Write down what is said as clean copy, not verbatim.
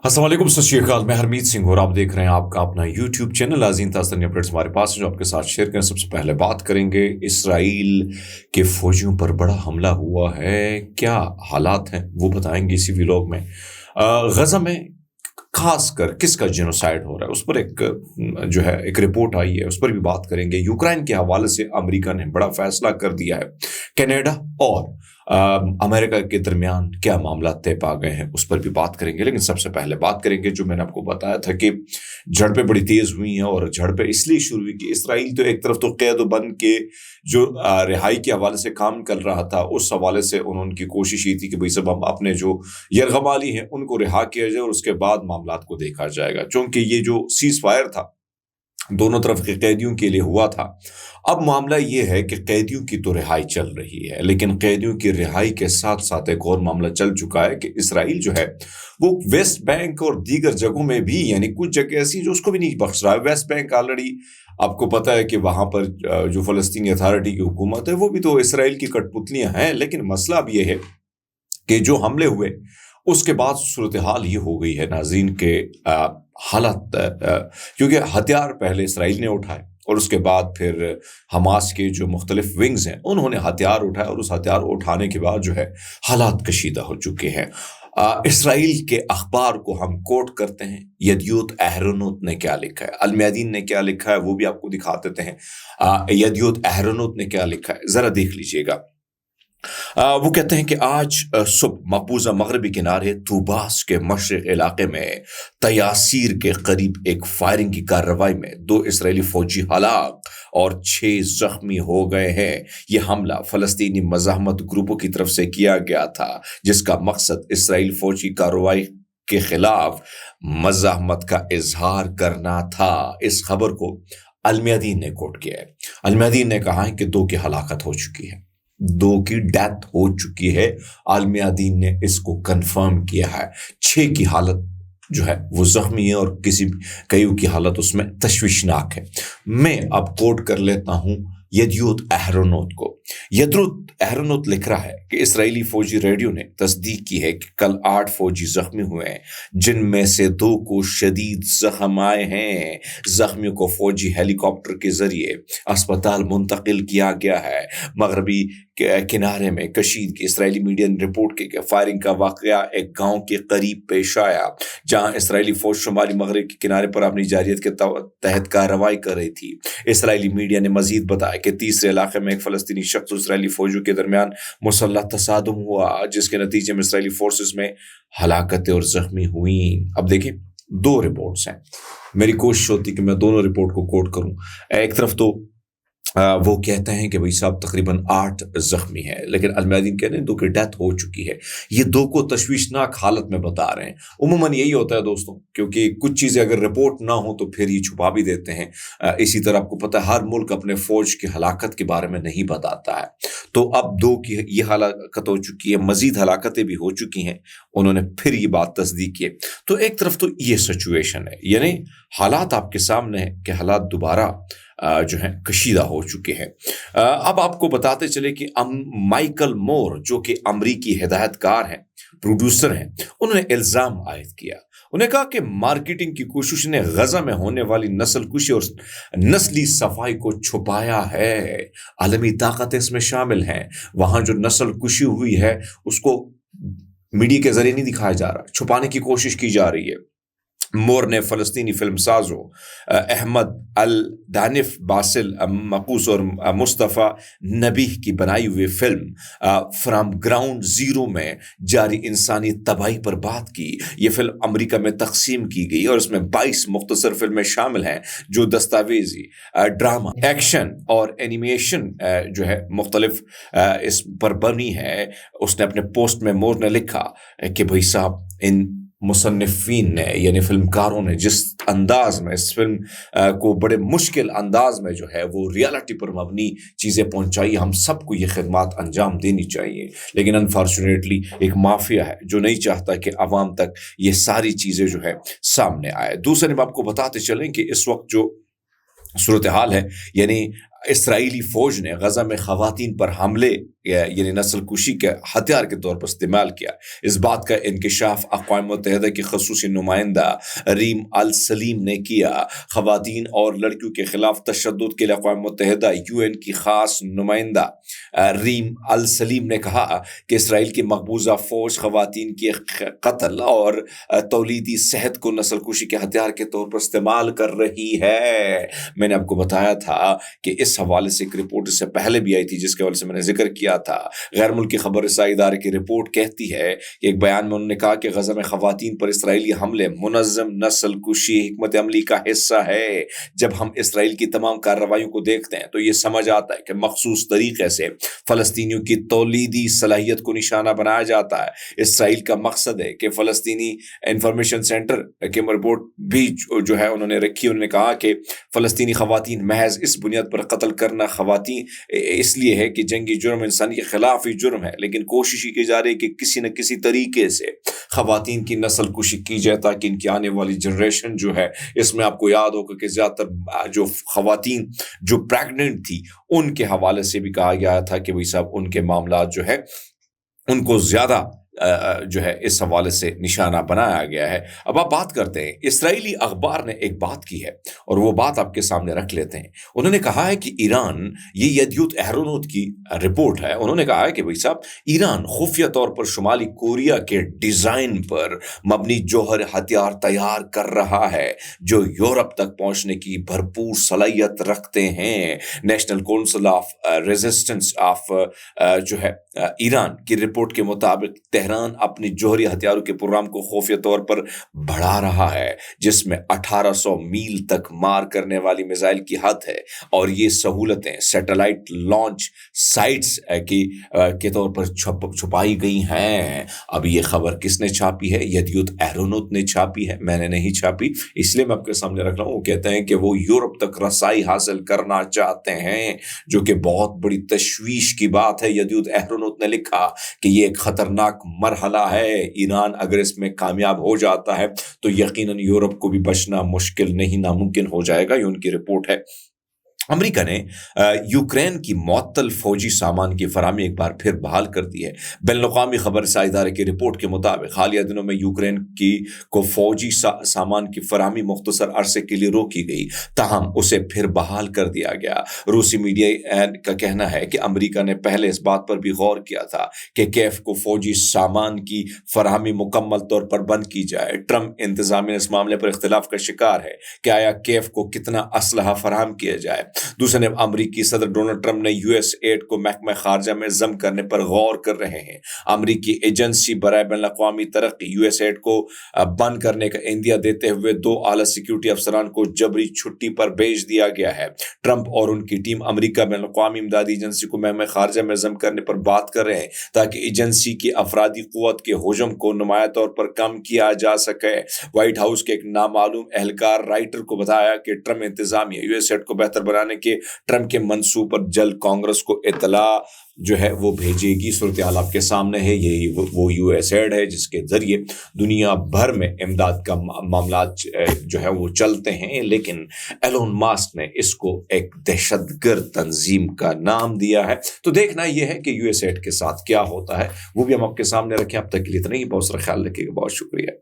अस्सलाम वालेकुम, सत श्री अकाल। मैं हरमीत सिंह और आप देख रहे हैं आपका अपना यूट्यूब चैनल आज़ीन ताज़तरीन अपडेट्स हमारे पास है जो आपके साथ शेयर करें। सबसे पहले बात करेंगे इसराइल के फौजियों पर बड़ा हमला हुआ है, क्या हालात हैं वो बताएंगे इसी व्लॉग में। गजा में खास कर किसका जेनोसाइड हो रहा है उस पर एक रिपोर्ट आई है, उस पर भी बात करेंगे। यूक्रेन के हवाले से अमेरिका ने बड़ा फैसला कर दिया है। कनाडा और अमेरिका के दरमियान क्या मामला तय पा गए हैं उस पर भी बात करेंगे। लेकिन सबसे पहले बात करेंगे जो मैंने आपको बताया था कि झड़पें बड़ी तेज हुई हैं, और झड़पें इसलिए शुरू हुई कि इसराइल तो एक तरफ तो कैद बंद के जो रिहाई के हवाले से काम कर रहा था, उस हवाले से उनकी कोशिश ये थी कि भाई सब हम अपने जो यरगमाली हैं उनको रिहा किया जाए और उसके बाद मामलात को देखा जाएगा। क्योंकि ये जो सीज फायर था दोनों तरफ के कैदियों के लिए हुआ था। अब मामला ये है कि कैदियों की तो रिहाई चल रही है, लेकिन कैदियों की रिहाई के साथ साथ एक और मामला चल चुका है कि इसराइल जो है वो वेस्ट बैंक और दीगर जगहों में भी, यानी कुछ जगह ऐसी जो उसको भी नहीं बख्श रहा है। वेस्ट बैंक ऑलरेडी आपको पता है कि वहां पर जो फलस्तीनी अथॉरिटी की हुकूमत है वो भी तो इसराइल की कठपुतलियां हैं। लेकिन मसला अब ये है कि जो हमले हुए उसके बाद सूरत हाल ये हो गई है नाज़रीन के हालत, क्योंकि हथियार पहले इसराइल ने उठाए और उसके बाद फिर हमास के जो मुख्तलिफ विंग्स हैं उन्होंने हथियार उठाए, और उस हथियार उठाने के बाद जो है हालात कशीदा हो चुके हैं। इसराइल के अखबार को हम कोट करते हैं। यदियोत अहरोनोत ने क्या लिखा है, अलमयादीन ने क्या लिखा है वो भी आपको दिखा देते हैं। यदियोत अहरोनोत ने क्या लिखा है जरा देख लीजिएगा। वो कहते हैं कि आज सुबह मकबूजा मगरबी किनारे तूबास के मशरक इलाके में तयासीर के करीब एक फायरिंग की कार्रवाई में 2 इसराइली फौजी हलाक और 6 जख्मी हो गए हैं। यह हमला फलस्तीनी मज़ाहमत ग्रुपों की तरफ से किया गया था, जिसका मकसद इसराइल फौजी कार्रवाई के खिलाफ मज़ाहमत का इजहार करना था। इस खबर को अलमयादीन ने कोट किया है। अलमयादीन ने कहा है कि 2 की हलाकत हो चुकी है, 2 की डेथ हो चुकी है। आलमियादीन ने इसको कंफर्म किया है। 6 की हालत जो है वो जख्मी है और कईयों की हालत उसमें तशवीशनाक है। मैं अब कोट कर लेता हूं यदियोत अहरोनोत को। यदियोत अहरोनोत लिख रहा है कि इसराइली फौजी रेडियो ने तस्दीक की है कि कल 8 फौजी जख्मी हुए हैं, जिनमें से 2 को शदीद जख्म आए हैं। जख्मियों को फौजी हेलीकॉप्टर के जरिए अस्पताल मुंतकिल किया गया है। मगरबी किनारे में कशीदगी। इसराइली मीडिया ने रिपोर्ट की कि फायरिंग का वाकया एक गांव के करीब पेश आया, जहां इसराइली फौज शुमाली मगरब के किनारे पर अपनी जारियत के तहत कार्रवाई कर रही थी। इसराइली मीडिया ने मजीद बताया कि तीसरे इलाके में एक फलस्तीनी शख्स इसराइली फौजों के दरमियान मुसल्लह तसादुम हुआ, जिसके नतीजे में इसराइली फोर्सेस में हलाकतें और जख्मी हुई। अब देखें 2 रिपोर्ट्स हैं। मेरी कोशिश होती कि मैं दोनों रिपोर्ट को कोट करूं। एक तरफ तो वो कहते हैं कि भाई साहब तकरीबन 8 जख्मी है, लेकिन अलमयादीन कहते हैं 2 की डेथ हो चुकी है। ये 2 को तशवीशनाक हालत में बता रहे हैं। उमूमन यही होता है दोस्तों, क्योंकि कुछ चीज़ें अगर रिपोर्ट ना हो तो फिर ये छुपा भी देते हैं। इसी तरह आपको पता है हर मुल्क अपने फौज की हलाकत के बारे में नहीं बताता है। तो अब 2 की ये हलाकत हो चुकी है, मजीद हलाकतें भी हो चुकी हैं। उन्होंने फिर ये बात तस्दीक की। तो एक तरफ तो ये सिचुएशन है, यानी हालात आपके सामने है कि हालात दोबारा जो है कशीदा हो चुके हैं। अब आपको बताते चले कि माइकल मोर जो कि अमरीकी हिदायतकार हैं, प्रोड्यूसर हैं, उन्होंने इल्जाम आयद किया। उन्हें कहा कि मार्केटिंग की कोशिश ने गजा में होने वाली नस्ल कुशी और नस्ली सफाई को छुपाया है। आलमी ताकतें इसमें शामिल हैं। वहां जो नस्ल कुशी हुई है उसको मीडिया के जरिए नहीं दिखाया जा रहा, छुपाने की कोशिश की जा रही है। मोर ने फलस्तीनी फिल्म साजों अहमद अल दानिफ, बासिल मकूस और मुस्तफ़ा नबीह की बनाई हुई फिल्म फ्रॉम ग्राउंड जीरो में जारी इंसानी तबाही पर बात की। ये फिल्म अमेरिका में तकसीम की गई और इसमें 22 मुख्तसर फिल्में शामिल हैं जो दस्तावेजी, ड्रामा, एक्शन और एनिमेशन जो है मुख्तलिफ इस पर बनी है। उसने अपने पोस्ट में मोर ने लिखा कि भाई साहब इन मुसन्निफीन ने यानी फिल्मकारों ने जिस अंदाज में इस फिल्म को बड़े मुश्किल अंदाज में जो है वो रियलिटी पर मबनी चीज़ें पहुंचाई, हम सबको ये खिदमात अंजाम देनी चाहिए। लेकिन अनफॉर्चुनेटली एक माफिया है जो नहीं चाहता कि आवाम तक ये सारी चीज़ें जो है सामने आए। दूसरे में आपको बताते चलें कि इस वक्त जो सूरत हाल है, यानी اسرائیلی فوج نے غزہ میں خواتین پر حملے یعنی نسل کشی کے ہتھیار کے طور پر استعمال کیا۔ اس بات کا انکشاف اقوام متحدہ کی خصوصی نمائندہ ریم السلیم نے کیا۔ خواتین اور لڑکیوں کے خلاف تشدد کے لیے اقوام متحدہ UN کی خاص نمائندہ ریم السلیم نے کہا کہ اسرائیل کی مقبوضہ فوج خواتین کے قتل اور تولیدی صحت کو نسل کشی کے ہتھیار کے طور پر استعمال کر رہی ہے۔ میں نے آپ کو بتایا تھا کہ اس حوالے سے ایک رپورٹ اس سے پہلے بھی آئی تھی جس کے حوالے سے میں نے ذکر کیا تھا۔ غیر ملکی خبر رسائی ادارے کی رپورٹ کہتی ہے کہ ایک بیان میں انہوں نے کہا کہ غزہ میں خواتین پر اسرائیلی حملے منظم نسل کشی حکمت عملی کا حصہ ہے۔ جب ہم اسرائیل کی تمام کارروائیوں کو دیکھتے ہیں تو یہ سمجھ آتا ہے کہ مخصوص طریقے سے فلسطینیوں کی تولیدی صلاحیت کو نشانہ بنایا جاتا ہے۔ اسرائیل کا مقصد ہے کہ فلسطینی انفارمیشن سینٹر کی رپورٹ بھی جو ہے انہوں نے رکھی، انہوں نے کہا کہ فلسطینی خواتین محض اس بنیاد پر قتل کرنا خواتین اس لیے ہے کہ جنگی جرم انسانی کے خلاف ہی جرم ہے، لیکن کوشش کی جا رہی ہے کہ کسی نہ کسی طریقے سے خواتین کی نسل کشی کی جائے تاکہ ان کی آنے والی جنریشن جو ہے، اس میں آپ کو یاد ہوگا کہ زیادہ تر جو خواتین جو پریگننٹ تھی ان کے حوالے سے بھی کہا گیا تھا کہ بھائی صاحب ان کے معاملات جو ہے ان کو زیادہ جو ہے اس حوالے سے نشانہ بنایا گیا ہے۔ اب آپ بات کرتے ہیں، اسرائیلی اخبار نے ایک بات کی ہے اور وہ بات آپ کے سامنے رکھ لیتے ہیں۔ انہوں نے کہا ہے کہ ایران، یہ یدیوت اہرونوت کی رپورٹ ہے، انہوں نے کہا ہے کہ بھائی صاحب ایران خفیہ طور پر شمالی کوریا کے ڈیزائن پر مبنی جوہر ہتھیار تیار کر رہا ہے جو یورپ تک پہنچنے کی بھرپور صلاحیت رکھتے ہیں۔ National council of resistance of جو ہے ایران کی رپورٹ کے مطابق تہران اپنی جوہری ہتھیاروں کے پروگرام کو خفیہ طور پر بڑھا رہا ہے، جس میں 1800 میل تک مار کرنے والی میزائل کی حد ہے، اور یہ سہولتیں سیٹلائٹ لانچ سائٹس کے طور پر چھپائی گئی ہیں۔ اب یہ خبر کس نے چھاپی ہے؟ یدیوت اہرونوت نے چھاپی ہے، میں نے نہیں چھاپی، اس لیے میں آپ کے سامنے رکھ رہا ہوں۔ وہ کہتے ہیں کہ وہ یورپ تک رسائی حاصل کرنا چاہتے ہیں، جو کہ بہت بڑی تشویش کی بات ہے۔ یدیوت اہرونوت نے لکھا کہ یہ ایک خطرناک مرحلہ ہے، ایران اگر اس میں کامیاب ہو جاتا ہے تو یقیناً یورپ کو بھی بچنا مشکل نہیں، ناممکن ہو جائے گا۔ یہ ان کی رپورٹ ہے۔ امریکہ نے یوکرین کی معطل فوجی سامان کی فراہمی ایک بار پھر بحال کر دی ہے۔ بین الاقوامی خبر رسائی ادارے کی رپورٹ کے مطابق حالیہ دنوں میں یوکرین کو فوجی سامان کی فراہمی مختصر عرصے کے لیے روکی گئی، تاہم اسے پھر بحال کر دیا گیا۔ روسی میڈیا کا کہنا ہے کہ امریکہ نے پہلے اس بات پر بھی غور کیا تھا کہ کیف کو فوجی سامان کی فراہمی مکمل طور پر بند کی جائے۔ ٹرمپ انتظامیہ اس معاملے پر اختلاف کا شکار ہے کہ آیا کیف کو کتنا اسلحہ فراہم کیا جائے۔ دوسرے نے امریکی صدر ڈونلڈ ٹرمپ نے US ایڈ کو محکمہ خارجہ میں ضم کرنے پر غور کر رہے ہیں۔ امریکی ایجنسی برائے بین الاقوامی ترقی US ایڈ کو بند کرنے کا عندیہ دیتے ہوئے 2 اعلیٰ سیکیورٹی افسران کو جبری چھٹی پر بھیج دیا گیا ہے۔ ٹرمپ اور ان کی ٹیم امریکہ بین الاقوامی امدادی ایجنسی کو محکمہ خارجہ میں ضم کرنے پر بات کر رہے ہیں تاکہ ایجنسی کی افرادی قوت کے ہجوم کو نمایاں طور پر کم کیا جا سکے۔ وائٹ ہاؤس کے ایک نامعلوم اہلکار رائٹر کو بتایا کہ ٹرمپ انتظامیہ US ایڈ کو بہتر بنانے کے ٹرمپ کے منصوبے پر جلد کانگریس کو اطلاع جو ہے وہ بھیجے گی۔ صورتحال آپ کے سامنے ہے، یہی وہ US ایڈ ہے جس کے ذریعے دنیا بھر میں امداد کا معاملات جو ہے وہ چلتے ہیں، لیکن ایلون ماسک نے اس کو ایک دہشت گرد تنظیم کا نام دیا ہے۔ تو دیکھنا یہ ہے کہ US ایڈ کے ساتھ کیا ہوتا ہے، وہ بھی ہم آپ کے سامنے رکھیں۔ اب تک کے لیے اتنا ہی، بہت سارا خیال رکھیے گا، بہت شکریہ۔